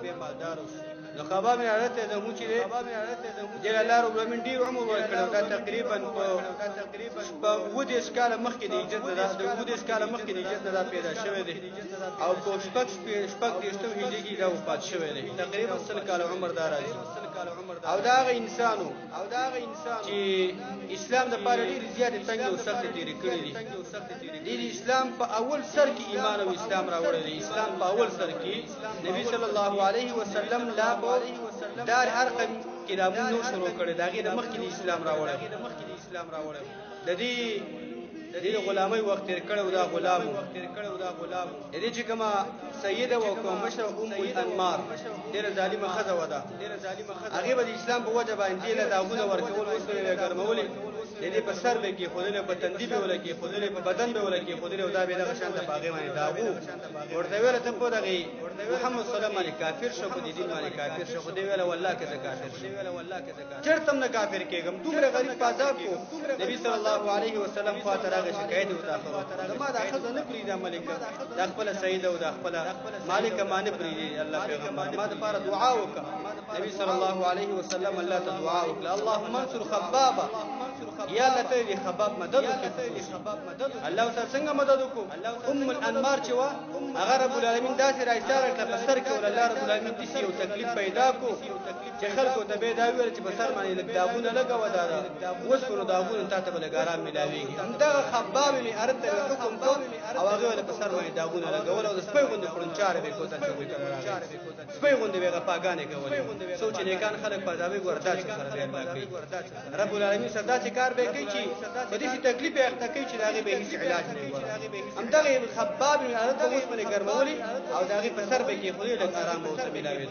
بے مالدار نو خباب بن حضرت زمو چې دی الله رب العالمین ډیر عمر ورکړو دا تقریبا په ودیش کاله مخکې د ایجاد د ودیش کاله مخکې د ایجاد دا پیدا شوی دی او په شپږ دیشتم هجری کې دا وفات شوی دی تقریبا 100 کاله عمر دار راځي او دا هغه انسانو چې اسلام د پاره ډیر زیات تنګ او سخت تیری کړی دی د اسلام په اول سر کې ایمان او اسلام راوړل دی اسلام په اول سر کې نبی صلی الله علیه وسلم لا په دار ارقم کې دا مونږ شروع کړی دا غي د مخکې د اسلام راوړل د دې غلامي وخت تیر کړو دا غلام د دې چې کما سیده او کوم مشر ام الانمار ډېر ظالمه خزه ودا هغه به د اسلام په وجه باندې له داغونه ورکول وسره ګرمولې د دې په سر به کې خودله په تندې به ولکې خودله په بدن به ولکې خودله دا به دغه شان د باغې باندې داغو ورته ویل ته په دغه محمد صلی الله علیه وسلم کافر شو په دې دین باندې کافر شو خو دی ویل والله کې کافر شو چرته نه کافر کېږم دومره غریب پازاب کو نبی صلی الله علیه وسلم خاطر هغه شکایت وتا ما دا خزه نه پریدا ملک دا خپل سید او دا خپل مالک مانه پریدي الله پیغمبر ما د پاره دعا وکړه نبی صلی الله علیه وسلم الله ته دعا وکړه اللهم انصر خبابا یا الله ته دې خباب مدد وکړي الله تعالی څنګه مدد وکړو ام الانمار چې وا هغه رب العالمین داسې راځاره کړه په سر کې ول الله رب العالمین دې یو تکلیف پیدا کو چې خلکو ته به دا ویل چې په سر باندې لګ داغونه لګا ودا وسونو داغونه ته به لګارام ملاويږي همدا خباب می ارته حکم کو او هغه ول په سر باندې داغونه لګول او سپي غوند فرنچار به کوته چې سپي غوند به پاګانې کول سوچ نه کان خلک پازاوي وردا چې سره به رب العالمین صدا چې کار به کوي چې په دې تکلیف یې اخته کوي چې داغه به هیڅ علاج نه وي همدغه خباب می ارته اوس باندې ګرمولي او داغه په سر به کې خوري لږ آرام او څه ملاوي